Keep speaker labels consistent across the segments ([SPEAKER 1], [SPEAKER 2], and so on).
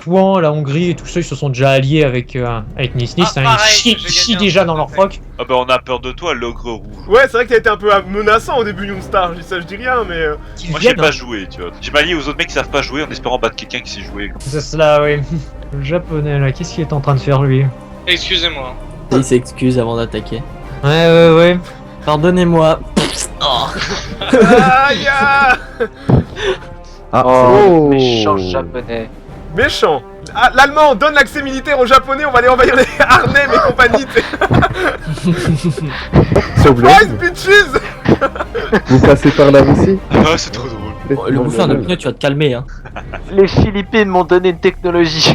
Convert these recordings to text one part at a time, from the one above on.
[SPEAKER 1] Rouen, la Hongrie et tout ça, ils se sont déjà alliés avec Nice.
[SPEAKER 2] Ah, pareil,
[SPEAKER 1] Ils
[SPEAKER 2] j'ai
[SPEAKER 1] chient
[SPEAKER 2] gagné un
[SPEAKER 1] déjà
[SPEAKER 2] truc
[SPEAKER 1] dans leur
[SPEAKER 2] après.
[SPEAKER 1] froc.
[SPEAKER 3] Ah bah on a peur de toi, l'ogre rouge.
[SPEAKER 4] Ouais, c'est vrai que t'as été un peu menaçant au début, Youngstar. Je dis ça, je dis rien, mais.
[SPEAKER 1] Qu'ils
[SPEAKER 3] Moi je sais
[SPEAKER 1] viennent,
[SPEAKER 3] pas
[SPEAKER 1] hein.
[SPEAKER 3] jouer, tu vois. J'ai m'allié aux autres mecs qui savent pas jouer en espérant battre quelqu'un qui sait jouer.
[SPEAKER 1] C'est cela, oui. Le japonais là, qu'est-ce qu'il est en train de faire lui?
[SPEAKER 2] Excusez-moi.
[SPEAKER 5] Il s'excuse avant d'attaquer.
[SPEAKER 1] Ouais.
[SPEAKER 5] Pardonnez-moi.
[SPEAKER 4] Aïe ah
[SPEAKER 6] Oh, méchant japonais.
[SPEAKER 4] Méchant. Ah, l'allemand donne l'accès militaire aux japonais, on va aller envahir les Arnhem et compagnie. Surprise, bitches.
[SPEAKER 7] Vous passez par la Russie?
[SPEAKER 3] Ah c'est trop drôle.
[SPEAKER 5] Le bouffeur de pneu, tu vas te calmer, hein.
[SPEAKER 6] Les Philippines m'ont donné une technologie.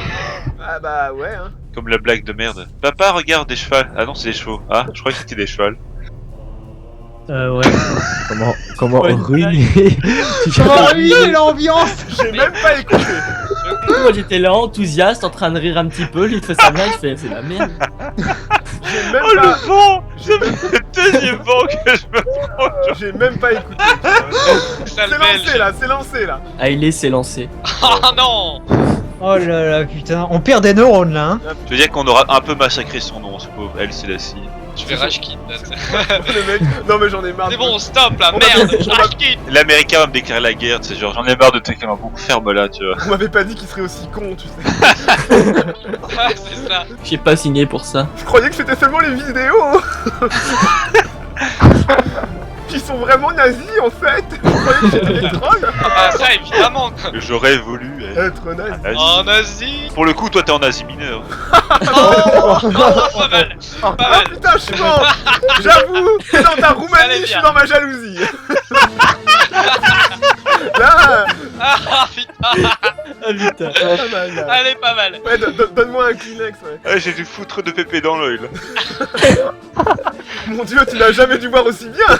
[SPEAKER 4] Ah bah ouais, hein.
[SPEAKER 3] Comme la blague de merde. Papa regarde des chevaux. Ah non c'est des chevaux. Ah je crois que c'était des chevaux.
[SPEAKER 1] Ouais.
[SPEAKER 5] Comment ruiner
[SPEAKER 1] Comment ruiner l'ambiance?
[SPEAKER 4] J'ai même pas écouté.
[SPEAKER 5] Moi j'étais là, enthousiaste, en train de rire un petit peu, lui il fait sa blague, je fais c'est la merde.
[SPEAKER 4] J'ai même
[SPEAKER 3] Oh
[SPEAKER 4] pas.
[SPEAKER 3] le vent. C'est le deuxième vent que je me prends.
[SPEAKER 4] J'ai même pas écouté.
[SPEAKER 2] Sale
[SPEAKER 4] C'est
[SPEAKER 2] belge.
[SPEAKER 4] lancé là, c'est lancé là.
[SPEAKER 5] Hailey s'est lancé.
[SPEAKER 2] Oh non.
[SPEAKER 1] Oh là là, putain, on perd des neurones là, hein.
[SPEAKER 3] Je veux dire qu'on aura un peu massacré son nom, ce pauvre Elle Selassie.
[SPEAKER 2] Je vais rage quit.
[SPEAKER 4] Le mec. Non mais j'en ai marre.
[SPEAKER 2] C'est bon, stop la
[SPEAKER 4] On
[SPEAKER 2] merde.
[SPEAKER 4] va-
[SPEAKER 2] Je rage quit.
[SPEAKER 3] L'américain va me déclarer la guerre, c'est genre j'en ai marre de te faire un bon ferme là, tu vois.
[SPEAKER 4] On m'avait pas dit qu'il serait aussi con, tu sais.
[SPEAKER 2] Ouais, c'est ça.
[SPEAKER 5] J'ai pas signé pour ça.
[SPEAKER 4] Je croyais que c'était seulement les vidéos. Qui sont vraiment nazis en fait. Je croyais que c'était des trolls.
[SPEAKER 2] Ah bah ça évidemment.
[SPEAKER 3] J'aurais voulu
[SPEAKER 4] Être nazi.
[SPEAKER 3] être nazi.
[SPEAKER 2] Oh nazi.
[SPEAKER 3] Pour le coup, toi t'es en Asie mineur.
[SPEAKER 2] Oh, pas mal. Pas
[SPEAKER 4] Ah
[SPEAKER 2] mal.
[SPEAKER 4] putain, je suis mort. J'avoue, t'es dans ta
[SPEAKER 2] allait
[SPEAKER 4] Roumanie, je suis
[SPEAKER 2] bien.
[SPEAKER 4] dans ma jalousie. Là,
[SPEAKER 2] Ah putain.
[SPEAKER 5] Ah putain.
[SPEAKER 4] pas mal là.
[SPEAKER 2] Allez, pas mal.
[SPEAKER 4] Ouais, donne-moi un Kleenex, ouais.
[SPEAKER 3] Ah, j'ai dû foutre de pépé dans l'œil là.
[SPEAKER 4] Mon dieu, tu n'as jamais dû voir aussi bien.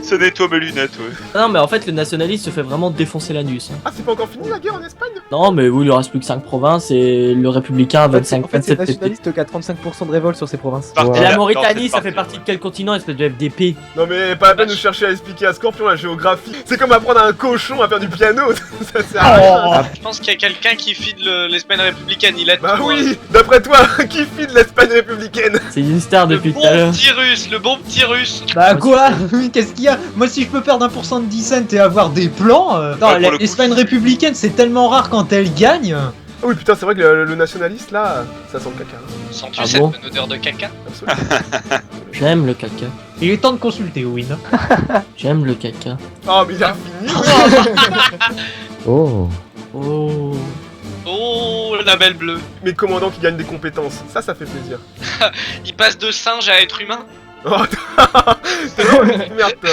[SPEAKER 3] Ça nettoie mes lunettes, ouais.
[SPEAKER 5] Ah non mais en fait le nationaliste se fait vraiment défoncer l'anus. Hein.
[SPEAKER 4] Ah, c'est pas encore fini la guerre en Espagne?
[SPEAKER 5] Non mais oui il lui reste plus que 5 provinces et le républicain a 25,
[SPEAKER 8] En fait, c'est
[SPEAKER 5] 27 TP.
[SPEAKER 8] nationaliste qui a 35% de révolte sur ces provinces.
[SPEAKER 3] Parti
[SPEAKER 5] Et
[SPEAKER 3] là,
[SPEAKER 5] la
[SPEAKER 3] dans
[SPEAKER 5] Mauritanie
[SPEAKER 3] cette
[SPEAKER 5] ça fait
[SPEAKER 3] partie,
[SPEAKER 5] partie de quel continent espèce de FDP?
[SPEAKER 4] Non mais pas la peine de chercher à expliquer à Scorpion la géographie. C'est comme apprendre à un cochon à faire du piano. Ça sert à rien.
[SPEAKER 2] Je pense qu'il y a quelqu'un qui feed l'Espagne républicaine. Il aide.
[SPEAKER 4] Bah
[SPEAKER 2] tout, hein.
[SPEAKER 4] oui, d'après toi, qui feed l'Espagne républicaine?
[SPEAKER 5] C'est une star
[SPEAKER 2] Le
[SPEAKER 5] depuis
[SPEAKER 2] bon
[SPEAKER 5] tout à l'heure.
[SPEAKER 2] petit russe, le bon petit russe.
[SPEAKER 1] Bah quoi? Qu'est-ce qu'il y a? Moi si je peux perdre 1% de 10 cents et avoir des plans... Non,
[SPEAKER 3] pour le coup,
[SPEAKER 1] l'Espagne républicaine c'est tellement rare quand elle gagne.
[SPEAKER 4] Ah oui, putain, c'est vrai que le nationaliste là, ça sent le caca.
[SPEAKER 2] Sens-tu
[SPEAKER 5] Ah
[SPEAKER 2] cette
[SPEAKER 5] bon
[SPEAKER 2] bonne odeur de caca?
[SPEAKER 4] Absolument.
[SPEAKER 5] J'aime le caca.
[SPEAKER 1] Il est temps de consulter, Win.
[SPEAKER 5] J'aime le caca.
[SPEAKER 4] Oh, mais il a fini, oui.
[SPEAKER 7] Oh.
[SPEAKER 5] Oh.
[SPEAKER 2] Oh, la belle bleue.
[SPEAKER 4] Mais commandant qui gagne des compétences, ça fait plaisir.
[SPEAKER 2] Il passe de singe à être humain.
[SPEAKER 4] Oh, t'es vraiment une merde, toi.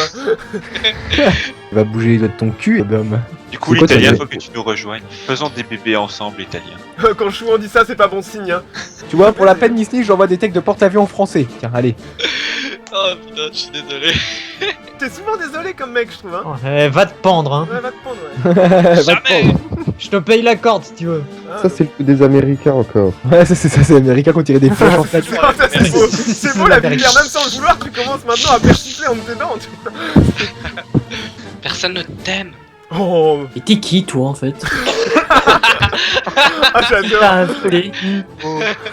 [SPEAKER 8] Il va bouger les doigts de ton cul, Dom.
[SPEAKER 3] Du coup,
[SPEAKER 7] C'est quoi,
[SPEAKER 3] l'italien,
[SPEAKER 7] t'as-
[SPEAKER 3] faut que tu nous rejoignes. Faisons des bébés ensemble, italien.
[SPEAKER 4] Quand Chouan dit ça, c'est pas bon signe, hein.
[SPEAKER 8] Tu vois, pour la peine Disney, j'envoie des techs de porte-avions en français. Tiens, allez.
[SPEAKER 2] Oh putain, je suis désolé.
[SPEAKER 4] T'es souvent désolé comme mec, je trouve, hein.
[SPEAKER 1] Va te pendre, hein.
[SPEAKER 4] Ouais, va te prendre, ouais.
[SPEAKER 8] Va te
[SPEAKER 2] Jamais.
[SPEAKER 8] prendre.
[SPEAKER 1] Je te paye la corde si tu veux.
[SPEAKER 4] Ah,
[SPEAKER 7] Ça, c'est le coup des Américains encore.
[SPEAKER 8] Ouais, c'est américain qui ont tiré des flèches en fait.
[SPEAKER 4] Ah, ça, c'est beau. C'est beau la vulgaire, même sans le vouloir, tu commences maintenant à persifler en tes dents, tu vois.
[SPEAKER 2] Personne ne t'aime.
[SPEAKER 4] Oh,
[SPEAKER 5] Et t'es qui toi en fait?
[SPEAKER 4] ah, j'adore.
[SPEAKER 5] T'as un flé.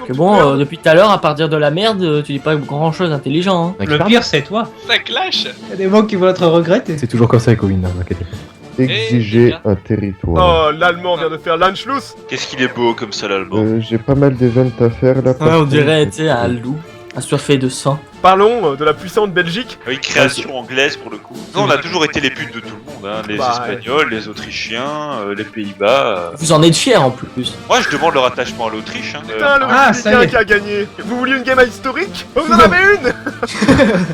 [SPEAKER 5] Que bon, depuis tout à l'heure, à part dire de la merde, tu dis pas grand chose d'intelligent. Hein.
[SPEAKER 1] Le pire c'est toi.
[SPEAKER 2] Ça clash.
[SPEAKER 1] Il y a des mots qui vont être regrettés.
[SPEAKER 8] C'est toujours comme ça avec Owen, t'inquiète pas.
[SPEAKER 7] Exiger un territoire.
[SPEAKER 4] Oh, l'allemand vient de faire l'Anschluss.
[SPEAKER 3] Qu'est-ce qu'il est beau comme ça, l'allemand.
[SPEAKER 7] J'ai pas mal d'events à faire là. par
[SPEAKER 5] Ouais, on
[SPEAKER 7] contre.
[SPEAKER 5] dirait, tu sais, un loup, assoiffé de sang.
[SPEAKER 4] Parlons de la puissante Belgique.
[SPEAKER 3] Une création anglaise pour le coup. Non, on a toujours été les putes de tout le monde, hein. Les
[SPEAKER 4] Bah,
[SPEAKER 3] Espagnols, les Autrichiens, les Pays-Bas.
[SPEAKER 5] Vous en êtes fiers en plus.
[SPEAKER 3] Moi, je demande leur attachement à l'Autriche. Hein.
[SPEAKER 4] Putain, le
[SPEAKER 1] Ah, ça y
[SPEAKER 4] républicain
[SPEAKER 1] est.
[SPEAKER 4] qui a gagné. Vous vouliez une game historique? Vous en avez une?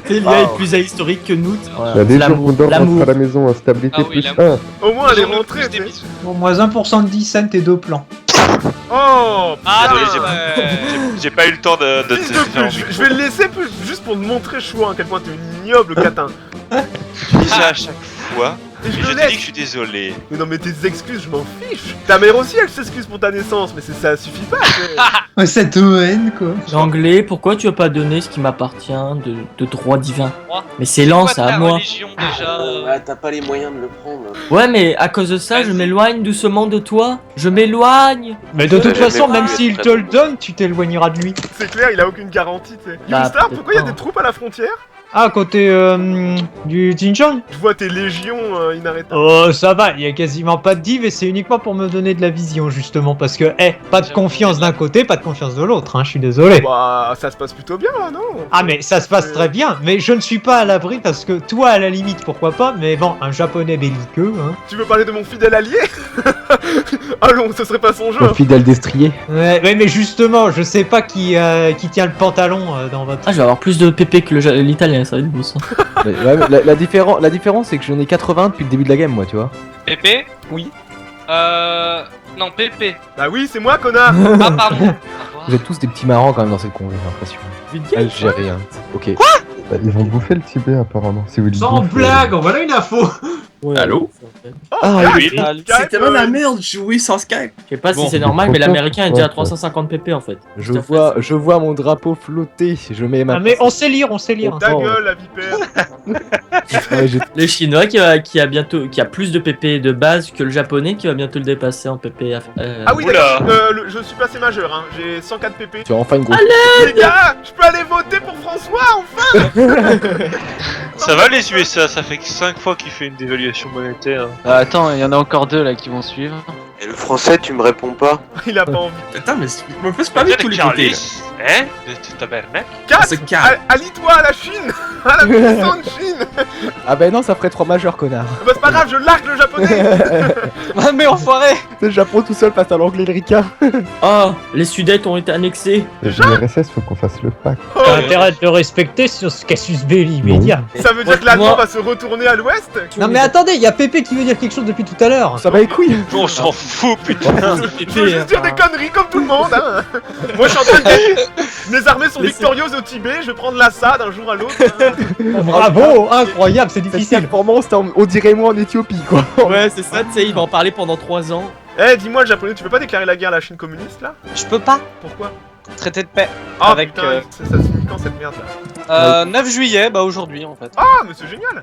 [SPEAKER 5] T'es lié plus historique que nous.
[SPEAKER 7] Il y a des jours où on rentre à la maison en stabilité
[SPEAKER 2] Ah oui,
[SPEAKER 7] plus
[SPEAKER 2] l'amour.
[SPEAKER 7] 1.
[SPEAKER 4] Au moins, elle est
[SPEAKER 2] Besoin de
[SPEAKER 4] rentrée,
[SPEAKER 2] plus
[SPEAKER 4] tu sais.
[SPEAKER 2] d'émissions.
[SPEAKER 1] Bon, moins 1% de 10 cents et 2 plans.
[SPEAKER 4] Oh,
[SPEAKER 2] Ah
[SPEAKER 3] Désolé,
[SPEAKER 4] putain.
[SPEAKER 3] J'ai pas eu le temps de
[SPEAKER 4] Fils
[SPEAKER 3] te
[SPEAKER 4] de
[SPEAKER 3] faire en
[SPEAKER 4] pute, je
[SPEAKER 3] micro.
[SPEAKER 4] vais le laisser juste pour te montrer Chouan à quel point t'es une ignoble catin.
[SPEAKER 3] Tu dis ça à chaque fois.
[SPEAKER 4] Et je
[SPEAKER 3] Mais
[SPEAKER 4] le
[SPEAKER 3] je te
[SPEAKER 4] laisse.
[SPEAKER 3] dis que je suis désolé.
[SPEAKER 4] Mais non, mais tes excuses, je m'en fiche. Ta mère aussi, elle s'excuse pour ta naissance, mais ça suffit pas.
[SPEAKER 1] Ouais, cette haine, quoi.
[SPEAKER 5] L'anglais, pourquoi tu as pas donné ce qui m'appartient de droit divin?
[SPEAKER 2] Droit.
[SPEAKER 5] Mais c'est lent, ça, à moi.
[SPEAKER 2] Religion, déjà.
[SPEAKER 9] Ouais, t'as pas les moyens de le prendre.
[SPEAKER 5] Ouais, mais à cause de ça, je m'éloigne doucement de toi. Je m'éloigne.
[SPEAKER 1] Mais de toute
[SPEAKER 9] Jamais
[SPEAKER 1] façon,
[SPEAKER 9] pu
[SPEAKER 1] même
[SPEAKER 9] être
[SPEAKER 1] s'il
[SPEAKER 9] très
[SPEAKER 1] te le
[SPEAKER 9] bon.
[SPEAKER 1] donne, tu t'éloigneras de lui.
[SPEAKER 4] C'est clair, il a aucune garantie, tu sais.
[SPEAKER 5] Bah,
[SPEAKER 4] Youngstar,
[SPEAKER 5] peut-être
[SPEAKER 4] pourquoi il y a
[SPEAKER 5] pas.
[SPEAKER 4] des troupes à la frontière?
[SPEAKER 1] Ah, à côté du Xinjiang.
[SPEAKER 4] Je vois tes légions inarrêtables.
[SPEAKER 1] Oh, ça va, il y a quasiment pas de div et c'est uniquement pour me donner de la vision, justement. Parce que, pas de
[SPEAKER 2] J'avoue,
[SPEAKER 1] confiance
[SPEAKER 2] c'est
[SPEAKER 1] d'un côté, pas de confiance de l'autre, hein, je suis désolé.
[SPEAKER 4] Bah, ça se passe plutôt bien là, non?
[SPEAKER 1] Ah, mais ça se passe très bien, mais je ne suis pas à l'abri parce que toi, à la limite, pourquoi pas, mais bon, un japonais belliqueux, hein.
[SPEAKER 4] Tu veux parler de mon fidèle allié? Allons, ce serait pas son jeu.
[SPEAKER 8] Mon fidèle destrier.
[SPEAKER 1] Ouais, mais justement, je sais pas qui tient le pantalon dans votre.
[SPEAKER 5] Ah, je vais avoir plus de PP que l'italien, ça va être beau ça.
[SPEAKER 8] La différence, c'est que j'en ai 80 depuis le début de la game, moi, tu vois.
[SPEAKER 2] Pépé?
[SPEAKER 8] Oui.
[SPEAKER 2] Non, Pépé.
[SPEAKER 4] Bah oui, c'est moi, connard.
[SPEAKER 2] Ah, pardon. Au revoir.
[SPEAKER 8] Vous êtes tous des petits marrants quand même dans cette convée, j'ai l'impression. Algérien. Ok.
[SPEAKER 7] Bah, ils vont bouffer le Tibet apparemment. Si vous le
[SPEAKER 1] Sans
[SPEAKER 7] bouffez,
[SPEAKER 1] blague, en voilà une info.
[SPEAKER 5] Allô?
[SPEAKER 8] Ah,
[SPEAKER 3] oui.
[SPEAKER 4] C'est tellement la
[SPEAKER 10] merde, jouer sans Skype.
[SPEAKER 5] Je sais pas
[SPEAKER 10] Bon.
[SPEAKER 5] si c'est normal, mais
[SPEAKER 7] Pourquoi
[SPEAKER 5] l'américain est déjà à
[SPEAKER 7] Ouais.
[SPEAKER 5] 350 PP en fait.
[SPEAKER 8] je vois mon drapeau flotter, je mets ma...
[SPEAKER 1] Ah, mais on sait lire, on sait lire.
[SPEAKER 4] Ta
[SPEAKER 8] Oh.
[SPEAKER 4] gueule, la vipère.
[SPEAKER 8] Ouais, j'ai-
[SPEAKER 5] Le chinois qui a plus de PP de base que le japonais qui va bientôt le dépasser en PP.
[SPEAKER 4] Ah oui,
[SPEAKER 3] Oula.
[SPEAKER 4] d'accord, je suis passé majeur, hein. J'ai 104 pp.
[SPEAKER 8] Tu as enfin une grosse...
[SPEAKER 4] Les gars, je peux aller voter pour François, enfin.
[SPEAKER 3] Ça va les USA, ça fait que 5 fois qu'il fait une dévaluation monétaire.
[SPEAKER 6] Attends, il y en a encore 2 là qui vont suivre.
[SPEAKER 9] Et le français, tu me réponds pas.
[SPEAKER 4] Il a pas envie.
[SPEAKER 10] Attends, mais je me fais pas de tous les côtés là.
[SPEAKER 3] Hein? De tabernacle?
[SPEAKER 4] 4.
[SPEAKER 10] C'est calme.
[SPEAKER 4] Allie-toi à la Chine. À la puissante Chine.
[SPEAKER 8] Ah bah non, ça ferait 3 majeurs, connard.
[SPEAKER 4] Bah c'est pas grave, je largue le japonais.
[SPEAKER 1] Ah, mais enfoiré.
[SPEAKER 8] C'est le Japon tout seul face à l'anglais et le ricain.
[SPEAKER 5] Oh, les Sudètes ont été annexés.
[SPEAKER 7] l'URSS, faut qu'on fasse le pacte.
[SPEAKER 4] Oh,
[SPEAKER 1] T'as intérêt de le respecter sur ce casus belli immédiat.
[SPEAKER 4] ça veut dire que l'Allemand va se retourner à l'ouest?
[SPEAKER 1] Non, mais attendez, il y a Pépé qui veut dire quelque chose depuis tout à l'heure.
[SPEAKER 8] Ça va les couilles.
[SPEAKER 3] On s'en fout, putain!
[SPEAKER 4] Je veux juste dire des conneries comme tout le monde, hein. Moi je suis en train de dire, mes armées sont
[SPEAKER 5] Mais
[SPEAKER 4] victorieuses au Tibet, je vais prendre l'Assad d'un jour à l'autre. hein.
[SPEAKER 1] Bravo, incroyable, c'est
[SPEAKER 8] Cette
[SPEAKER 1] difficile.
[SPEAKER 8] performance, on dirait moi en Éthiopie, quoi.
[SPEAKER 5] Ouais, c'est ça, tu sais, il va en parler pendant 3 ans.
[SPEAKER 4] Eh, dis-moi le japonais, tu veux pas déclarer la guerre à la Chine communiste là?
[SPEAKER 11] Je peux pas.
[SPEAKER 4] Pourquoi?
[SPEAKER 11] Traité de paix.
[SPEAKER 4] Ah
[SPEAKER 11] Avec,
[SPEAKER 4] putain, ça signifie quand cette merde là?
[SPEAKER 11] 9 juillet, bah aujourd'hui en fait.
[SPEAKER 4] Ah, mais c'est génial.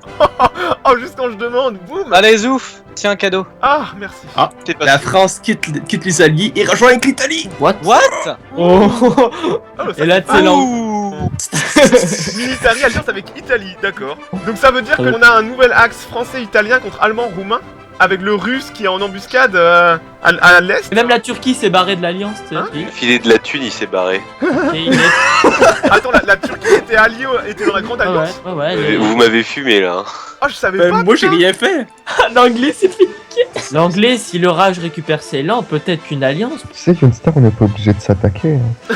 [SPEAKER 4] Oh, juste quand je demande, boum.
[SPEAKER 11] Allez, Zouf, tiens un cadeau.
[SPEAKER 4] Ah, merci.
[SPEAKER 10] Ah,
[SPEAKER 3] T'es pas
[SPEAKER 10] la France quitte les alliés et rejoint avec l'Italie.
[SPEAKER 5] What?
[SPEAKER 11] What?
[SPEAKER 5] Oh.
[SPEAKER 4] Ah, bah, ça
[SPEAKER 5] Et là,
[SPEAKER 4] fait
[SPEAKER 5] c'est l'angle.
[SPEAKER 11] Ouh.
[SPEAKER 4] Military Alliance avec Italie, d'accord. Donc ça veut dire qu'on a un nouvel axe français-italien contre allemand-roumain, avec le russe qui est en embuscade à l'est.
[SPEAKER 5] Même la Turquie s'est barrée de l'alliance, tu sais.
[SPEAKER 4] Hein
[SPEAKER 9] Le filet de la thune, il s'est barré.
[SPEAKER 5] Et il est-
[SPEAKER 4] Attends, la Turquie était alliée, était dans la grande
[SPEAKER 5] Ouais,
[SPEAKER 4] alliance.
[SPEAKER 5] ouais, ouais.
[SPEAKER 9] Vous m'avez fumé là. hein.
[SPEAKER 4] Oh, je savais pas.
[SPEAKER 10] Moi j'ai
[SPEAKER 4] putain.
[SPEAKER 10] rien fait.
[SPEAKER 5] L'anglais, c'est fini. L'anglais, si le rage récupère ses lands, peut-être qu'une alliance.
[SPEAKER 7] Tu sais qu'une star, on n'est pas obligé de s'attaquer. hein.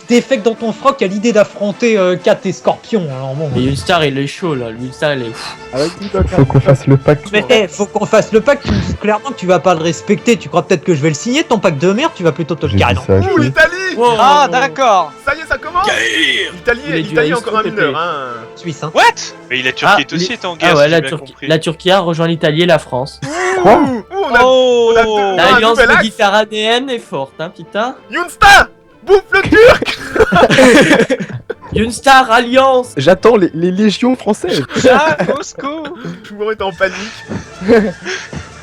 [SPEAKER 1] Défecte dans ton froc à l'idée d'affronter Kat et Scorpion. Alors bon.
[SPEAKER 5] Et une star, il est chaud là. Une star, il est.
[SPEAKER 8] Avec
[SPEAKER 7] Faut qu'on fasse le pacte.
[SPEAKER 1] Mais faut qu'on fasse le pacte, tu me dis clairement que tu vas pas le respecter. Tu crois peut-être que je vais le signer, ton pacte de merde, tu vas plutôt te le
[SPEAKER 7] J'ai
[SPEAKER 1] carrer
[SPEAKER 7] dit
[SPEAKER 1] dans
[SPEAKER 7] ça à
[SPEAKER 4] Ouh,
[SPEAKER 7] qui
[SPEAKER 4] l'Italie.
[SPEAKER 11] Ah, d'accord.
[SPEAKER 4] Ça y est, ça commence. L'Italie
[SPEAKER 5] Il est du
[SPEAKER 4] est encore un
[SPEAKER 5] Aristo,
[SPEAKER 4] mineur,
[SPEAKER 5] Pépé.
[SPEAKER 4] hein.
[SPEAKER 1] le Suisse. Hein.
[SPEAKER 2] What?
[SPEAKER 3] Mais la Turquie
[SPEAKER 5] Ah,
[SPEAKER 3] aussi est en guerre,
[SPEAKER 5] Ah ouais,
[SPEAKER 3] si j'ai bien compris.
[SPEAKER 5] la Turquie a rejoint l'Italie et la France.
[SPEAKER 7] Quoi?
[SPEAKER 4] Ouh, on a
[SPEAKER 11] Oh.
[SPEAKER 4] un
[SPEAKER 5] L'alliance
[SPEAKER 4] nouvel axe.
[SPEAKER 5] méditerranéenne est forte, hein, putain.
[SPEAKER 4] Youngstar, bouffe le turc.
[SPEAKER 5] Une star alliance.
[SPEAKER 8] J'attends les légions françaises.
[SPEAKER 11] Ah, Moscou.
[SPEAKER 4] Tout est en panique.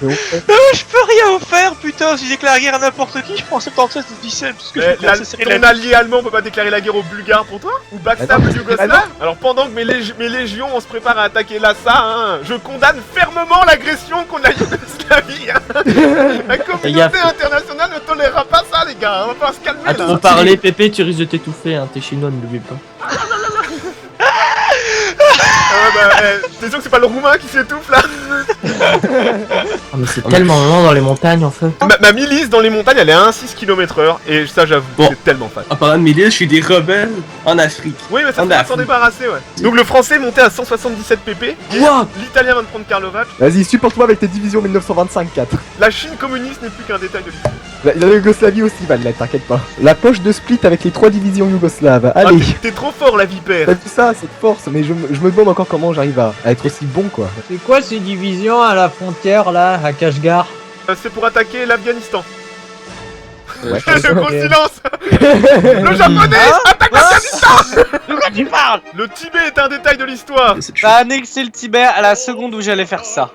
[SPEAKER 3] Je peux rien faire, putain! Si je déclare la guerre à n'importe qui, je prends 77 ou 17, parce que
[SPEAKER 4] Mais
[SPEAKER 3] je pense que c'est
[SPEAKER 4] ton allié allemand peut pas déclarer la guerre aux Bulgares pour toi? Ou backstab le Yougoslave? Alors pendant que mes légions on se prépare à attaquer l'Assa, hein, je condamne fermement l'agression contre la Yougoslavie. Hein. La communauté internationale ne tolérera pas ça, les gars. On va falloir se calmer
[SPEAKER 5] À
[SPEAKER 4] là.
[SPEAKER 5] trop parler, Pépé, tu risques de t'étouffer, hein. T'es chinois, ne l'oublie pas.
[SPEAKER 4] T'es sûr que c'est pas le roumain qui s'étouffe là?
[SPEAKER 5] Ah, mais c'est tellement lent dans les montagnes en fait.
[SPEAKER 4] Ma milice dans les montagnes elle est à 1,6 km/h et ça j'avoue,
[SPEAKER 10] Bon.
[SPEAKER 4] c'est tellement fat.
[SPEAKER 10] En parlant de milice, je suis des rebelles en Afrique.
[SPEAKER 4] Oui mais ça
[SPEAKER 10] On
[SPEAKER 4] faut
[SPEAKER 10] a
[SPEAKER 4] pas s'en
[SPEAKER 10] fou.
[SPEAKER 4] débarrasser ouais. Donc le français est monté à 177 pp,
[SPEAKER 5] What?
[SPEAKER 4] l'italien vient de prendre Karlovac,
[SPEAKER 8] Vas-y, supporte-moi avec tes divisions 1925-4.
[SPEAKER 4] la Chine communiste n'est plus qu'un détail de l'histoire.
[SPEAKER 8] La Yougoslavie aussi va l'être, t'inquiète pas. La poche de split avec les 3 divisions yougoslaves.
[SPEAKER 4] Ah,
[SPEAKER 8] Allez.
[SPEAKER 4] t'es trop fort, la vipère.
[SPEAKER 8] T'as vu ça, cette force, mais je me demande encore comment j'arrive à être aussi bon quoi.
[SPEAKER 1] C'est quoi ces divisions à la frontière là, à Kashgar?
[SPEAKER 4] C'est pour attaquer l'Afghanistan.
[SPEAKER 8] Ouais.
[SPEAKER 4] Le gros
[SPEAKER 1] Ok.
[SPEAKER 4] silence. Le japonais attaque l'Afghanistan.
[SPEAKER 11] De quoi tu parles?
[SPEAKER 4] Le Tibet est un détail de l'histoire.
[SPEAKER 11] T'as annexé le Tibet à la seconde où j'allais faire ça.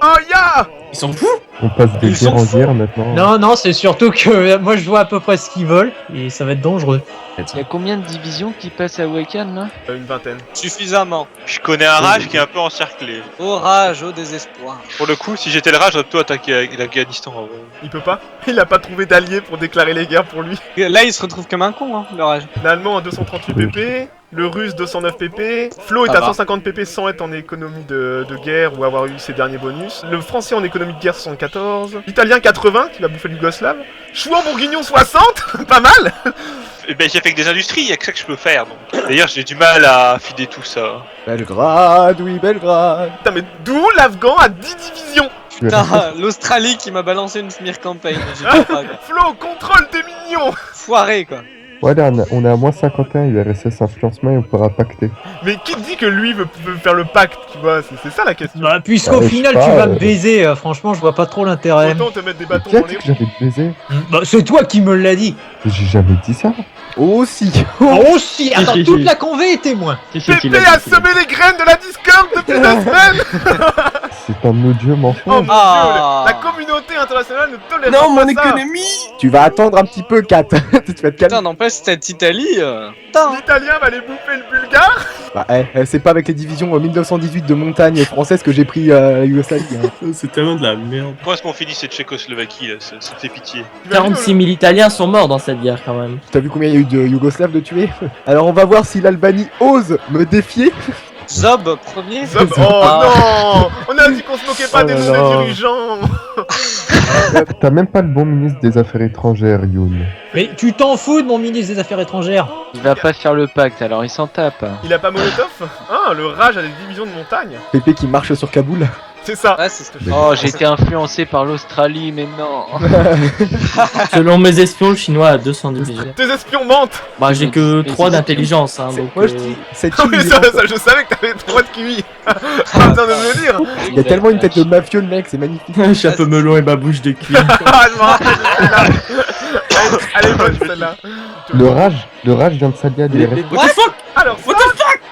[SPEAKER 4] Oh ya.
[SPEAKER 10] Ils s'en foutent.
[SPEAKER 7] On passe de
[SPEAKER 11] Ils
[SPEAKER 7] guerre
[SPEAKER 11] sont
[SPEAKER 7] en
[SPEAKER 11] fous.
[SPEAKER 7] guerre maintenant.
[SPEAKER 1] Non, non, c'est surtout que moi je vois à peu près ce qu'ils veulent et ça va être dangereux.
[SPEAKER 6] Il y a combien de divisions qui passent à Wakan là?
[SPEAKER 4] Une vingtaine.
[SPEAKER 11] Suffisamment.
[SPEAKER 3] Je connais un rage qui est un peu encerclé.
[SPEAKER 11] Au rage, au désespoir.
[SPEAKER 3] Pour le coup, si j'étais le rage, j'aurais plutôt attaqué l'Afghanistan.
[SPEAKER 4] Il peut pas. Il a pas trouvé d'alliés pour déclarer les guerres pour lui.
[SPEAKER 11] Là, il se retrouve comme un con, hein, le rage.
[SPEAKER 4] L'allemand à 238 pp. Le russe 209 pp. Flo est
[SPEAKER 11] Ça
[SPEAKER 4] à
[SPEAKER 11] va.
[SPEAKER 4] 150 pp sans être en économie de guerre ou avoir eu ses derniers bonus. Le français en économie de guerre 74. L'italien 80 qui va bouffer le yougoslave. Chouan bourguignon 60. Pas mal.
[SPEAKER 3] Eh ben, j'ai fait que des industries, y'a que ça que je peux faire. Donc. D'ailleurs, j'ai du mal à fider tout ça.
[SPEAKER 8] Belgrade, oui, Belgrade.
[SPEAKER 4] Putain, mais d'où l'Afghan à 10 divisions.
[SPEAKER 11] Putain, l'Australie qui m'a balancé une smear campaign. J'ai pas quoi.
[SPEAKER 4] Flo, contrôle tes mignons.
[SPEAKER 11] Foiré, quoi.
[SPEAKER 7] Voilà, on est à moins 51, URSS influencement et on pourra pacter.
[SPEAKER 4] Mais qui te dit que lui veut faire le pacte, tu vois? C'est ça la question.
[SPEAKER 1] Bah, puisqu'au
[SPEAKER 7] Bah, je
[SPEAKER 1] final
[SPEAKER 7] sais
[SPEAKER 1] tu
[SPEAKER 7] pas,
[SPEAKER 1] vas me baiser, franchement je vois pas trop l'intérêt.
[SPEAKER 4] Autant te mettre des bâtons
[SPEAKER 7] Qui a
[SPEAKER 4] dans
[SPEAKER 7] dit
[SPEAKER 4] les
[SPEAKER 7] que j'avais baisé?
[SPEAKER 1] Bah, c'est toi qui me l'as dit.
[SPEAKER 7] J'ai jamais dit ça.
[SPEAKER 8] Aussi.
[SPEAKER 1] Oh si, attends, toute la convée est témoin.
[SPEAKER 4] Pépé a semé les graines de la Discord depuis 2 semaines.
[SPEAKER 7] C'est un odieux
[SPEAKER 4] Oh
[SPEAKER 7] mensonge.
[SPEAKER 4] mon
[SPEAKER 11] Ah.
[SPEAKER 4] dieu, la communauté internationale ne tolère
[SPEAKER 10] Non,
[SPEAKER 4] pas
[SPEAKER 10] mon
[SPEAKER 4] ça.
[SPEAKER 10] économie.
[SPEAKER 8] Tu vas attendre un petit peu, Kat. Tu vas te calmer.
[SPEAKER 11] Putain, n'empêche, cette Italie. Putain.
[SPEAKER 4] L'italien va aller bouffer le bulgare.
[SPEAKER 8] Bah, c'est pas avec les divisions 1918 de montagne française que j'ai pris la Yougoslavie. Hein.
[SPEAKER 10] C'est tellement de la merde.
[SPEAKER 3] Comment est-ce qu'on finit cette Tchécoslovaquie là? Ça me fait pitié.
[SPEAKER 5] 46 000 Italiens sont morts dans cette guerre quand même.
[SPEAKER 8] T'as vu combien il y a eu de Yougoslaves de tués? Alors on va voir si l'Albanie ose me défier.
[SPEAKER 11] Zob, premier.
[SPEAKER 4] Zob, oh
[SPEAKER 11] Ah.
[SPEAKER 4] non. On a dit qu'on se moquait pas
[SPEAKER 7] Oh
[SPEAKER 4] des
[SPEAKER 7] là
[SPEAKER 4] mauvais
[SPEAKER 7] là.
[SPEAKER 4] dirigeants.
[SPEAKER 7] T'as même pas le bon ministre des Affaires étrangères, Youn.
[SPEAKER 1] Mais tu t'en fous de mon ministre des Affaires étrangères.
[SPEAKER 6] Il va pas faire le pacte, alors il s'en tape.
[SPEAKER 4] Il a pas Molotov. Ah, le rage a des divisions de montagne.
[SPEAKER 8] Pépé qui marche sur Kaboul.
[SPEAKER 4] C'est ça.
[SPEAKER 11] Ouais, c'est ce que je
[SPEAKER 6] Oh, j'ai été influencé par l'Australie, mais non.
[SPEAKER 5] Selon mes espions, le chinois a 200 divisions.
[SPEAKER 4] Tes espions mentent.
[SPEAKER 5] Bah j'ai que
[SPEAKER 6] Mais
[SPEAKER 5] 3
[SPEAKER 6] c'est-
[SPEAKER 5] d'intelligence, hein, donc...
[SPEAKER 8] Moi je dis, cette
[SPEAKER 4] Ah
[SPEAKER 8] team,
[SPEAKER 4] oui, ça, je savais que t'avais 3 de QI. Pas besoin de me le dire.
[SPEAKER 8] il y a tellement une tête de mafieux le mec, c'est magnifique.
[SPEAKER 5] Chapeau melon et babouche de cuir.
[SPEAKER 4] Ah, je me rappelle de celle-là. Elle est bonne celle-là.
[SPEAKER 7] Le rage vient de s'allier à l'URSS.
[SPEAKER 5] What the fuck?
[SPEAKER 4] Alors ça,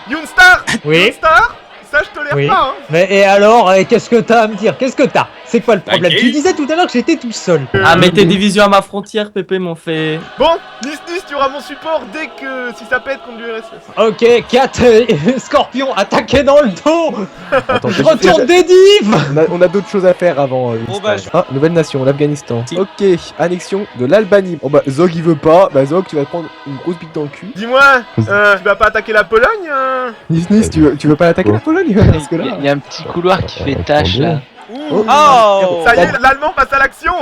[SPEAKER 4] Younstar,
[SPEAKER 1] Oui.
[SPEAKER 4] Younstar, ça je tolère
[SPEAKER 1] Oui.
[SPEAKER 4] pas. Hein.
[SPEAKER 1] Mais et alors, qu'est-ce que t'as à me dire? Qu'est-ce que t'as? C'est quoi le problème?
[SPEAKER 10] Ok.
[SPEAKER 1] Tu disais tout à l'heure que j'étais tout seul.
[SPEAKER 5] Ah mais tes divisions à ma frontière, Pépé m'ont fait...
[SPEAKER 4] Bon, Nice, tu auras mon support dès que si ça pète contre l'URSS.
[SPEAKER 1] Ok, 4 Scorpion attaqué dans le dos.
[SPEAKER 8] Attends,
[SPEAKER 1] Je retourne des divs.
[SPEAKER 8] on a d'autres choses à faire avant.
[SPEAKER 11] Bon, bah,
[SPEAKER 8] Ah, nouvelle nation, l'Afghanistan.
[SPEAKER 5] Si.
[SPEAKER 8] Ok, annexion de l'Albanie. Bon bah Zog il veut pas, bah Zog tu vas te prendre une grosse bite dans le cul.
[SPEAKER 4] Dis-moi, tu vas pas attaquer la Pologne
[SPEAKER 8] Nice, tu veux pas attaquer la Pologne? Parce que là...
[SPEAKER 6] Il y a un petit couloir qui fait tâche là.
[SPEAKER 8] Oh.
[SPEAKER 11] Oh.
[SPEAKER 4] Ça y est, l'Allemand passe à l'action.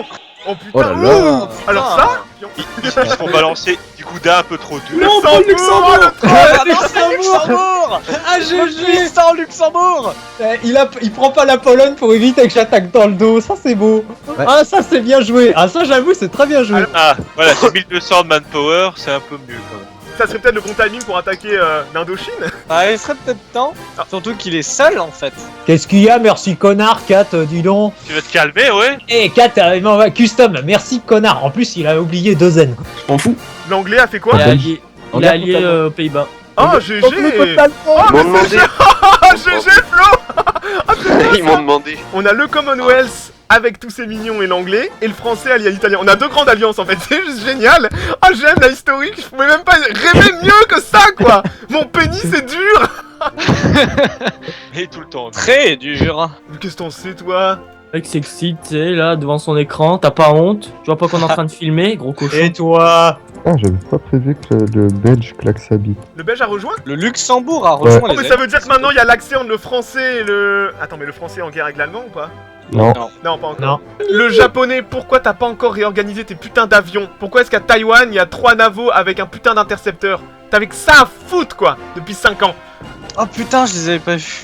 [SPEAKER 4] Oh putain,
[SPEAKER 8] Oh là là.
[SPEAKER 4] ouh. Alors ça,
[SPEAKER 3] Ils se font balancer du coup d'un peu trop dur.
[SPEAKER 10] Non, pas le Luxembourg.
[SPEAKER 11] Luxembourg.
[SPEAKER 1] Ah GG.
[SPEAKER 11] Sans Luxembourg.
[SPEAKER 1] Il prend pas la Pologne pour éviter que j'attaque dans le dos. Ça c'est beau.
[SPEAKER 8] Ouais.
[SPEAKER 1] Ah ça c'est bien joué. Ah ça j'avoue c'est très bien joué.
[SPEAKER 3] Ah, voilà, c'est 1200 de manpower, c'est un peu mieux quand même.
[SPEAKER 4] ça serait peut-être le bon timing pour attaquer l'Indochine.
[SPEAKER 11] Ah, il serait peut-être temps. Surtout qu'il est seul en fait.
[SPEAKER 1] Qu'est-ce qu'il y a? Merci connard, Kat, dis donc.
[SPEAKER 3] Tu vas te calmer, ouais.
[SPEAKER 1] Eh Kat, il m'envoie custom. Merci connard. En plus il a oublié 2 N.
[SPEAKER 10] Je m'en fous.
[SPEAKER 4] L'anglais a fait quoi
[SPEAKER 5] Il est allié, il est allié aux Pays-Bas.
[SPEAKER 4] Oh GG.
[SPEAKER 8] Donc, le total
[SPEAKER 4] Oh
[SPEAKER 9] Ils m'ont
[SPEAKER 4] mais
[SPEAKER 9] demandé.
[SPEAKER 4] c'est GG Flo.
[SPEAKER 9] Ils m'ont demandé.
[SPEAKER 4] On a le Commonwealth avec tous ses mignons et l'anglais, et le français allié à l'italien. On a 2 grandes alliances en fait, c'est juste génial. Oh j'aime la historique, je pouvais même pas rêver mieux que ça quoi. Mon pénis c'est dur.
[SPEAKER 3] Et tout le temps.
[SPEAKER 11] Très dur.
[SPEAKER 4] Mais qu'est-ce que t'en sais toi?
[SPEAKER 5] Le mec s'excite, tu sais, là, devant son écran, t'as pas honte? Tu vois pas qu'on est en train de filmer, gros cochon?
[SPEAKER 1] Et toi?
[SPEAKER 7] Ah, j'avais pas prévu que le Belge claque sa bite.
[SPEAKER 4] Le Belge a rejoint?
[SPEAKER 11] Le Luxembourg a rejoint
[SPEAKER 4] Oh
[SPEAKER 11] les
[SPEAKER 4] mais ça veut dire que maintenant il y a l'accès entre le français et le... Attends mais le français est en guerre avec l'allemand ou pas?
[SPEAKER 7] Non.
[SPEAKER 4] Non pas encore.
[SPEAKER 1] Non.
[SPEAKER 4] Le japonais, pourquoi t'as pas encore réorganisé tes putains d'avions? Pourquoi est-ce qu'à Taïwan il y a 3 navos avec un putain d'intercepteur? T'avais que ça à foutre quoi, depuis 5 ans.
[SPEAKER 11] Oh putain, je les avais pas vus.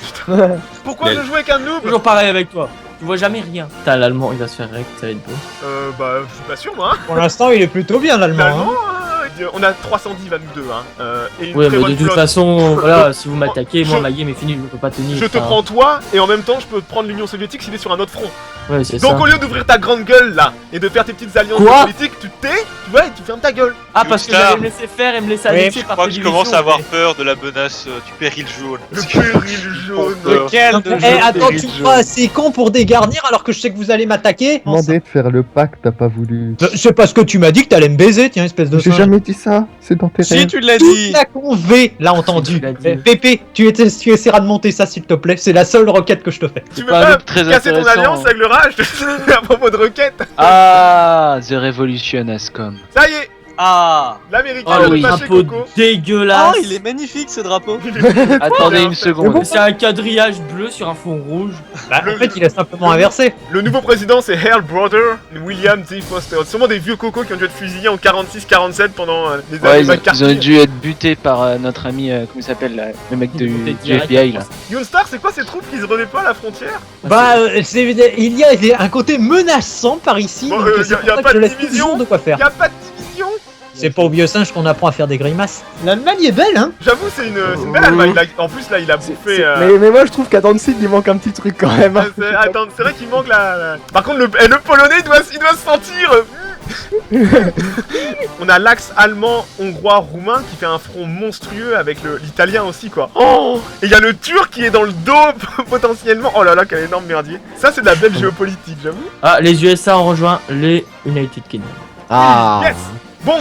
[SPEAKER 4] Pourquoi je joue avec un noob?
[SPEAKER 5] Toujours pareil avec toi. Tu vois jamais rien. T'as l'allemand, il va se faire rect, ça va être beau.
[SPEAKER 4] Bah, je suis pas sûr, moi.
[SPEAKER 1] Pour l'instant, il est plutôt bien l'allemand.
[SPEAKER 4] L'allemand,
[SPEAKER 1] Hein.
[SPEAKER 4] on a 310 à nous deux, hein. Et une
[SPEAKER 5] Ouais,
[SPEAKER 4] très
[SPEAKER 5] mais
[SPEAKER 4] bonne
[SPEAKER 5] de toute
[SPEAKER 4] flotte.
[SPEAKER 5] façon, voilà, si vous m'attaquez, moi
[SPEAKER 4] Je-
[SPEAKER 5] ma game est finie, je ne peux pas tenir.
[SPEAKER 4] Je te
[SPEAKER 5] enfin,
[SPEAKER 4] prends toi, et en même temps, je peux prendre l'Union soviétique s'il est sur un autre front.
[SPEAKER 5] Ouais, c'est
[SPEAKER 4] Donc
[SPEAKER 5] ça.
[SPEAKER 4] au lieu d'ouvrir ta grande gueule là et de faire tes petites alliances
[SPEAKER 5] Quoi
[SPEAKER 4] politiques, tu te tais, tu vois, et tu fermes ta gueule.
[SPEAKER 5] Ah, parce que
[SPEAKER 3] Youngstar.
[SPEAKER 5] j'allais me laisser faire et me laisser
[SPEAKER 1] Oui,
[SPEAKER 5] annexer
[SPEAKER 3] Je
[SPEAKER 5] par
[SPEAKER 3] crois
[SPEAKER 5] tes
[SPEAKER 3] que je
[SPEAKER 5] divisions,
[SPEAKER 3] commence à avoir
[SPEAKER 5] mais-
[SPEAKER 3] peur de la menace du péril jaune.
[SPEAKER 4] Le péril jaune.
[SPEAKER 11] Lequel de
[SPEAKER 1] Eh, attends, tu me crois assez con pour dégarnir alors que je sais que vous allez m'attaquer?
[SPEAKER 7] Demandé de faire le pacte, t'as pas voulu.
[SPEAKER 1] C'est parce que tu m'as dit que t'allais me baiser, tiens, espèce de
[SPEAKER 7] J'ai
[SPEAKER 1] singe.
[SPEAKER 7] jamais dit ça, c'est dans tes
[SPEAKER 11] Si
[SPEAKER 7] rêves.
[SPEAKER 11] tu l'as
[SPEAKER 1] Toute
[SPEAKER 11] dit.
[SPEAKER 1] la convé l'a entendu.
[SPEAKER 5] Tu l'as dit.
[SPEAKER 1] Eh, Pépé, tu essaieras de monter ça s'il te plaît, c'est la seule requête que je te fais.
[SPEAKER 4] Tu veux
[SPEAKER 6] pas un
[SPEAKER 4] pas
[SPEAKER 6] truc très
[SPEAKER 4] casser ton
[SPEAKER 6] intéressant,
[SPEAKER 4] alliance
[SPEAKER 6] hein.
[SPEAKER 4] avec le rage à propos de requête?
[SPEAKER 6] Ah, The Revolution has come.
[SPEAKER 4] Ça y est,
[SPEAKER 11] Ah.
[SPEAKER 4] l'américain
[SPEAKER 5] Oh,
[SPEAKER 4] vient
[SPEAKER 5] le
[SPEAKER 4] de lâcher
[SPEAKER 5] drapeau
[SPEAKER 4] Coco.
[SPEAKER 5] dégueulasse.
[SPEAKER 11] Oh, il est magnifique ce drapeau.
[SPEAKER 6] Attendez une seconde.
[SPEAKER 5] C'est un quadrillage bleu sur un fond rouge.
[SPEAKER 1] Bah, en fait, il a simplement inversé.
[SPEAKER 4] Le nouveau président c'est Earl Brother, William D. Foster. Sûrement des vieux cocos qui ont dû être fusillés en 46-47 pendant les
[SPEAKER 6] Ouais,
[SPEAKER 4] années
[SPEAKER 6] ils ont
[SPEAKER 4] McCarthy.
[SPEAKER 6] dû être butés par notre ami, comment il s'appelle là, le mec du FBI là.
[SPEAKER 4] Youngstar, c'est quoi ces troupes qui se redéploient à la frontière?
[SPEAKER 1] Bah, il y a un côté menaçant par ici,
[SPEAKER 4] Bon,
[SPEAKER 1] donc
[SPEAKER 4] y a-
[SPEAKER 1] c'est pour
[SPEAKER 4] y a
[SPEAKER 1] ça
[SPEAKER 4] pas
[SPEAKER 1] que je
[SPEAKER 4] de
[SPEAKER 1] laisse
[SPEAKER 4] division.
[SPEAKER 1] toujours de quoi faire.
[SPEAKER 4] Y'a pas de division.
[SPEAKER 1] C'est pas au vieux singe qu'on apprend à faire des grimaces. L'Allemagne est belle, hein?
[SPEAKER 4] J'avoue, c'est une belle Allemagne. Là, en plus, là, il a bouffé.
[SPEAKER 8] Mais moi je trouve qu'à Danzig il manque un petit truc quand même.
[SPEAKER 4] Ah, attends, c'est vrai qu'il manque la. Par contre, le polonais, il doit se sentir. On a l'axe allemand, hongrois, roumain qui fait un front monstrueux avec l'italien aussi, quoi. Oh, et il y a le turc qui est dans le dos potentiellement. Oh là là, quel énorme merdier. Ça, c'est de la belle géopolitique, j'avoue.
[SPEAKER 5] Ah, les USA ont rejoint les United Kingdom.
[SPEAKER 8] Ah.
[SPEAKER 4] Yes. Bon,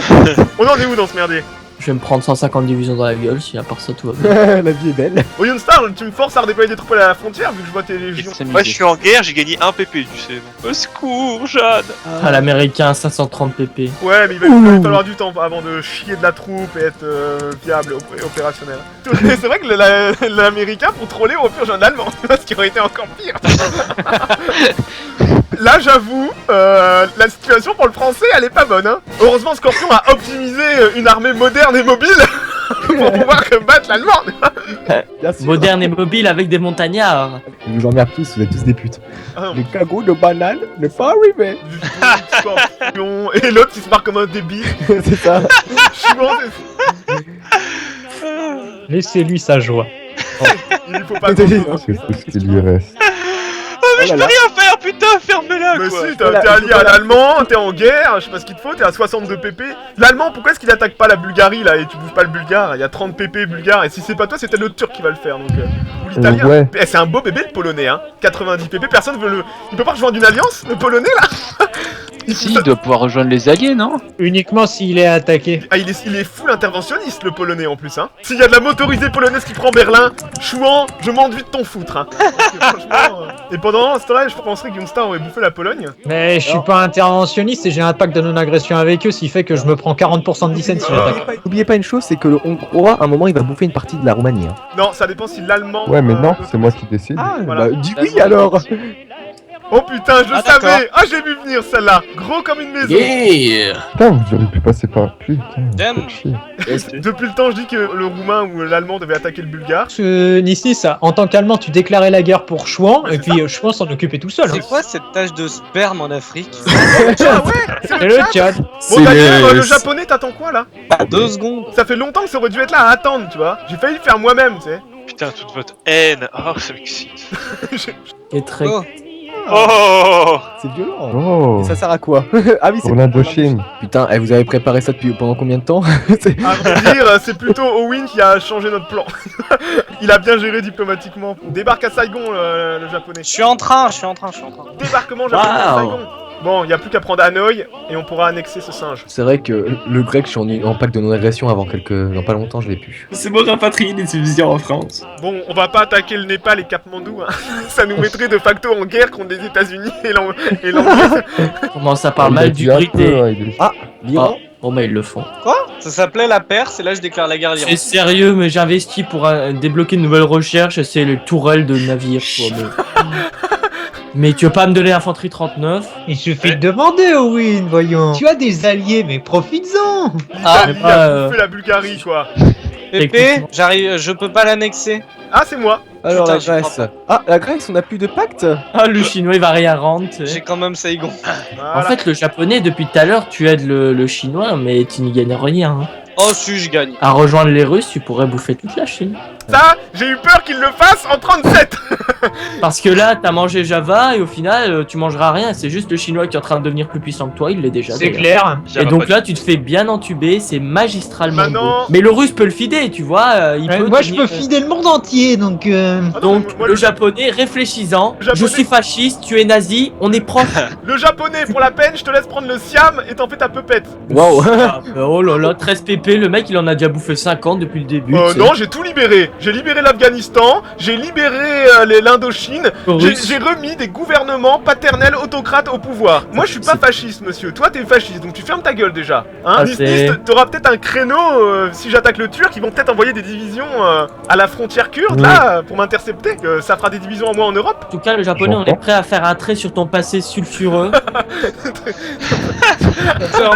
[SPEAKER 4] on en est où dans ce merdier?
[SPEAKER 5] Je vais me prendre 150 divisions dans la gueule, si à part ça tout va bien.
[SPEAKER 8] La vie est belle.
[SPEAKER 4] Oh, Youngstar, tu me forces à redéployer des troupes à la frontière vu que je vois tes légions.
[SPEAKER 3] Moi, je suis en guerre, j'ai gagné 1 PP, tu sais. Donc, au secours, Jeanne.
[SPEAKER 5] Ah, l'américain 530 pp.
[SPEAKER 4] Ouais, mais il va falloir du temps avant de chier de la troupe et être viable et opérationnel. C'est vrai que l'américain pour troller aurait pu rejoindre l'allemand, ce qui aurait été encore pire. Là, j'avoue, la situation pour le français, elle est pas bonne, hein. Heureusement, Scorpion a optimisé une armée moderne et mobile pour pouvoir battre l'allemand.
[SPEAKER 8] Bien sûr.
[SPEAKER 5] Moderne et mobile avec des montagnards.
[SPEAKER 8] Je vous emmerde tous, vous êtes tous des putes.
[SPEAKER 4] Ah non,
[SPEAKER 8] Les cagots de banane n'est pas arrivé.
[SPEAKER 4] du tout, Scorpion, et l'autre qui se marre comme un débile.
[SPEAKER 8] C'est ça.
[SPEAKER 4] Chouan,
[SPEAKER 1] Laissez-lui sa joie.
[SPEAKER 4] il lui faut pas
[SPEAKER 8] C'est
[SPEAKER 4] trop.
[SPEAKER 7] C'est tout ce qui lui reste.
[SPEAKER 3] Mais je peux rien faire, putain, ferme-la,
[SPEAKER 4] Mais
[SPEAKER 3] quoi.
[SPEAKER 4] si,
[SPEAKER 8] Voilà,
[SPEAKER 4] t'es allié à
[SPEAKER 8] voilà.
[SPEAKER 4] l'allemand, t'es en guerre, je sais pas ce qu'il te faut, t'es à 62 pp. L'allemand, pourquoi est-ce qu'il attaque pas la Bulgarie là et tu bouges pas le bulgare? Il y a 30 pp bulgare et si c'est pas toi, c'était le turc qui va le faire donc. Ou l'italien.
[SPEAKER 7] Ouais.
[SPEAKER 4] Eh, c'est un beau bébé le polonais hein. 90 pp, personne veut le. Il peut pas rejoindre une alliance, le polonais là?
[SPEAKER 6] Si, il doit pouvoir rejoindre les alliés, non?
[SPEAKER 1] Uniquement s'il est attaqué.
[SPEAKER 4] Ah, il est full interventionniste le polonais en plus hein. S'il y a de la motorisée polonaise qui prend Berlin, Chouan, je m'enduis de ton foutre hein. Parce que, franchement, Et pendant ce temps-là, je penserais que Youngstar aurait bouffé la Pologne.
[SPEAKER 1] Mais je suis pas interventionniste et j'ai un pacte de non-agression avec eux, ce qui fait que je me prends 40% de dissent si j'attaque.
[SPEAKER 8] N'oubliez pas une chose, c'est que le Hongrois, à un moment, il va bouffer une partie de la Roumanie. Hein.
[SPEAKER 4] Non, ça dépend si l'allemand.
[SPEAKER 7] Ouais, mais non, c'est moi qui décide.
[SPEAKER 8] Ah,
[SPEAKER 4] Voilà.
[SPEAKER 8] bah dis oui alors.
[SPEAKER 4] Oh putain, je le
[SPEAKER 11] Ah,
[SPEAKER 4] savais!
[SPEAKER 11] d'accord.
[SPEAKER 4] Ah, j'ai vu venir celle-là! Gros comme une maison!
[SPEAKER 5] Yeah.
[SPEAKER 7] Putain, j'aurais pu passer par. Putain,
[SPEAKER 11] Damn.
[SPEAKER 7] faut chier.
[SPEAKER 4] Depuis le temps, je dis que le roumain ou l'allemand devait attaquer le bulgare.
[SPEAKER 1] Parce que Nissi, ça, en tant qu'Allemand, tu déclarais la guerre pour Chouan,
[SPEAKER 4] Ouais,
[SPEAKER 1] et
[SPEAKER 4] c'est
[SPEAKER 1] puis Chouan s'en occupait tout seul.
[SPEAKER 11] C'est
[SPEAKER 1] Hein.
[SPEAKER 11] quoi cette tache de sperme en Afrique?
[SPEAKER 4] Ah ouais! C'est
[SPEAKER 1] C'est
[SPEAKER 4] le
[SPEAKER 1] le
[SPEAKER 4] chat!
[SPEAKER 1] Tchad.
[SPEAKER 4] Bon d'ailleurs, le japonais, t'attends quoi là?
[SPEAKER 11] Bah 2 secondes.
[SPEAKER 4] Ça fait longtemps que ça aurait dû être là à attendre, tu vois. J'ai failli le faire moi-même, tu sais.
[SPEAKER 3] Putain, toute votre haine. Oh, ça m'excite.
[SPEAKER 5] Et très...
[SPEAKER 11] Oh.
[SPEAKER 3] Oh!
[SPEAKER 8] C'est violent.
[SPEAKER 7] Oh,
[SPEAKER 8] Et ça sert à quoi? Ah oui, c'est
[SPEAKER 7] pour l'Indochine.
[SPEAKER 8] Putain, eh, vous avez préparé ça depuis pendant combien de temps? C'est-
[SPEAKER 4] À vrai dire, c'est plutôt Owen qui a changé notre plan. Il a bien géré diplomatiquement. Débarque à Saigon, le japonais.
[SPEAKER 11] Je suis en train.
[SPEAKER 4] Débarquement japonais à
[SPEAKER 5] Wow.
[SPEAKER 4] Saigon. Bon, y a plus qu'à prendre Hanoï et on pourra annexer ce singe.
[SPEAKER 8] C'est vrai que le grec, je suis en pacte de non-agression avant dans pas longtemps, je l'ai pu.
[SPEAKER 10] C'est bon rapatrier des divisions en France.
[SPEAKER 4] Bon, on va pas attaquer le Népal et Katmandou, hein. Ça nous mettrait de facto en guerre contre les États-Unis et l'Angleterre.
[SPEAKER 5] Comment ça parle
[SPEAKER 7] Il a
[SPEAKER 5] mal
[SPEAKER 7] dit
[SPEAKER 5] du
[SPEAKER 7] un
[SPEAKER 5] Brit
[SPEAKER 7] peu,
[SPEAKER 5] et...
[SPEAKER 7] hein, il est-
[SPEAKER 8] Ah, l'Iran.
[SPEAKER 5] Oh bah ils le font.
[SPEAKER 11] Quoi? Ça s'appelait la Perse et là je déclare la guerre à l'Iran.
[SPEAKER 5] C'est sérieux, mais j'ai investi pour débloquer une nouvelle recherche, et c'est le tourelle de navire. Quoi, mais tu veux pas me donner l'infanterie 39?
[SPEAKER 1] Il suffit de demander, Owen, voyons. Tu as des alliés, mais profites-en.
[SPEAKER 4] L'Italie
[SPEAKER 5] Ah,
[SPEAKER 4] a bouffé la Bulgarie, quoi.
[SPEAKER 11] Pépé, j'arrive, je peux pas l'annexer.
[SPEAKER 4] Ah, c'est moi.
[SPEAKER 8] Alors
[SPEAKER 11] Putain,
[SPEAKER 8] la
[SPEAKER 11] j'y crois
[SPEAKER 8] Grèce.
[SPEAKER 11] pas.
[SPEAKER 8] Ah, la Grèce, on a plus de pacte?
[SPEAKER 5] Ah, le chinois, il va rien rendre. tu sais.
[SPEAKER 11] J'ai quand même Saigon.
[SPEAKER 4] Voilà.
[SPEAKER 5] En fait, le japonais, depuis tout à l'heure, tu aides le chinois, mais tu n'y gagnes rien. Hein.
[SPEAKER 11] Oh, si, je gagne.
[SPEAKER 5] À rejoindre les Russes, tu pourrais bouffer toute la Chine.
[SPEAKER 4] Ça, j'ai eu peur qu'il le fasse en 37.
[SPEAKER 5] Parce que là, t'as mangé Java et au final, tu mangeras rien. C'est juste le chinois qui est en train de devenir plus puissant que toi, il l'est déjà.
[SPEAKER 1] C'est
[SPEAKER 5] d'ailleurs.
[SPEAKER 1] clair.
[SPEAKER 5] Et donc là, tu te fais bien entuber, c'est magistralement
[SPEAKER 4] Maintenant-
[SPEAKER 5] beau. Mais le russe peut le fider, tu vois. Il peut
[SPEAKER 1] Moi, je
[SPEAKER 5] tenir-
[SPEAKER 1] peux fider le monde entier, donc.
[SPEAKER 4] Ah non,
[SPEAKER 5] Donc,
[SPEAKER 4] mais moi,
[SPEAKER 5] le japonais, réfléchissant,
[SPEAKER 4] Le japonais-
[SPEAKER 5] je suis fasciste, tu es nazi, on est proche.
[SPEAKER 4] Le japonais, pour la peine, je te laisse prendre le Siam et t'en fais ta pupette.
[SPEAKER 8] Waouh.
[SPEAKER 5] Oh là là, 13 pp, le mec il en a déjà bouffé 50 depuis le début. tu sais.
[SPEAKER 4] Non, j'ai tout libéré. J'ai libéré l'Afghanistan, j'ai libéré l'Indochine,
[SPEAKER 5] Russe.
[SPEAKER 4] j'ai remis des gouvernements paternels autocrates au pouvoir. Moi, je suis pas fasciste, monsieur. Toi, t'es fasciste, donc tu fermes ta gueule déjà. Hein,
[SPEAKER 5] Ah,
[SPEAKER 4] Nice,
[SPEAKER 5] c'est-
[SPEAKER 4] Nice, t'auras peut-être un créneau si j'attaque le Turc. Ils vont peut-être envoyer des divisions à la frontière kurde,
[SPEAKER 5] Oui.
[SPEAKER 4] là, pour m'intercepter. Ça fera des divisions en moins en Europe.
[SPEAKER 5] En tout cas, le japonais, on est prêt à faire un trait sur ton passé sulfureux.
[SPEAKER 11] Faire mon